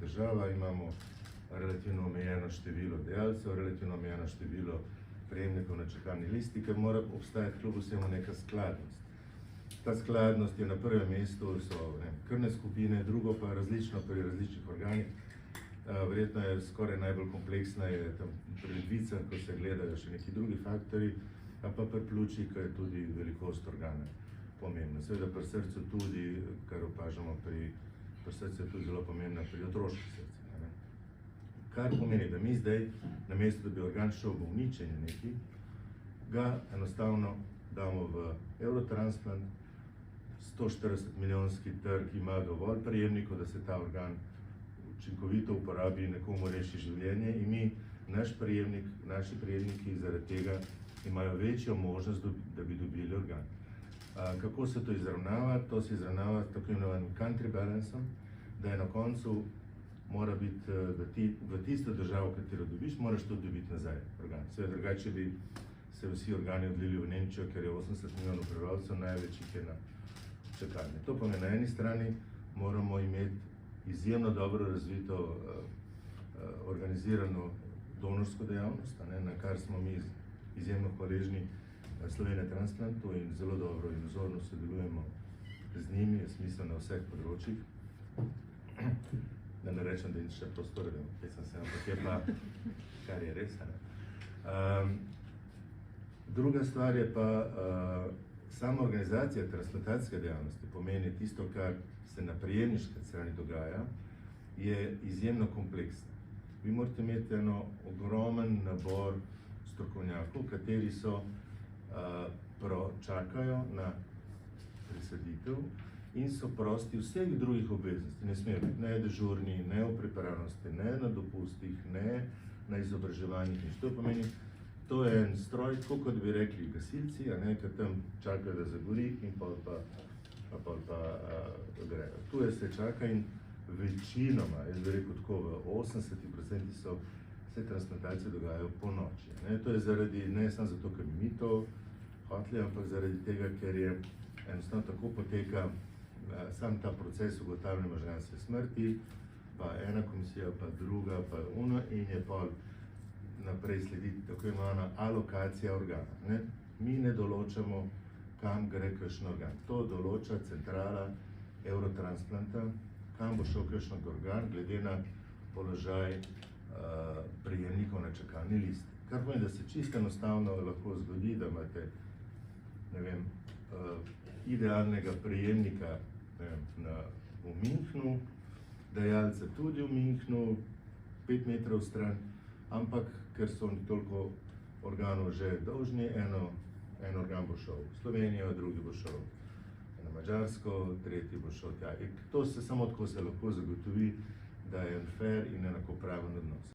država, imamo relativno omejeno število dajalcev, relativno omejeno število prejemnikov na čakalni listi, ker mora obstajati kljub vsemu neka skladnost. Ta skladnost je na prvem mestu, so krvne skupine, drugo pa različno pri različnih organih. Verjetno je skoraj najbolj kompleksna je tam pri ledvicah, ko se gledajo še neki drugi faktori, pa pri pljučih, ko je tudi velikost organa pomembna. Seveda pri srcu tudi, kar opažamo pri srcu je tudi zelo pomembna pri otroških srcih. Kar pomeni, da mi zdaj, namesto da bi organ šel v uničenje neki, ga enostavno damo v Eurotransplant, 140 milijonski trg ima dovolj prejemnikov, da se ta organ učinkovito uporabi in nekomu reši življenje in naši prejemniki zaradi tega imajo večjo možnost, da bi dobili organ. Kako se to izravnava? To se izravnava s tako imenovanim country balanceom, da je na koncu mora biti, da ti v tisto državo, katero dobiš, moraš tudi dobiti nazaj organ. Seveda drugače bi se vsi organi odlili v Nemčijo, ker je 80 milijonov prebivalcev, največjih je na čakalni. To pomeni, na eni strani moramo imeti izjemno dobro razvito organizirano donorsko dejavnost, na kar smo mi izjemno hvaležni Slovenija Transplantu in zelo dobro in vzorno sodelujemo z njimi, jaz mislim na vseh področjih. Da ne rečem, da je še prostor, kaj sem se, ampak je pa, kar je res. Druga stvar je pa sama organizacija transplantacijske dejavnosti, pomeni tisto, kar se na prejemniški strani dogaja, je izjemno kompleksna. Vi morate imeti eno ogromen nabor strokovnjakov, kateri čakajo na presaditev in so prosti vseh drugih obveznosti. Ne smejo biti ne dežurni, ne v pripravnosti, ne na dopustih, ne na izobraževanjih. To pomeni, to je en stroj, tako kot bi rekli gasilci, ki tam čakajo, da zagori in pa grejo. Tu se čaka in večinoma, jaz bi rekel tako, v 80% se transplantacije dogajajo po noči. To je zaradi, ne samo zato, ker bi mi to hoteli, ampak zaradi tega, ker je enostavno tako poteka sam ta proces ugotavljanja možganske smrti, pa ena komisija, pa druga, pa ono in je pol naprej sledi tako imenovana alokacija organa. Mi ne določamo, kam gre kakšen organ. To določa centrala Eurotransplanta, kam bo šel kakšen organ, glede na položaj prejemnikov na čakalni listi. Kar pomeni, da se čisto enostavno lahko zgodi, da imate, ne vem, idealnega prejemnika v Münchnu, dajalca tudi v Münchnu, 5 metrov stran, ampak ker so toliko organov že dolžni, en organ bo šel v Slovenijo, drugi bo šel na Madžarsko, tretji bo šel tja. To se samo tako se lahko zagotovi, da je fair in enakopraven odnos.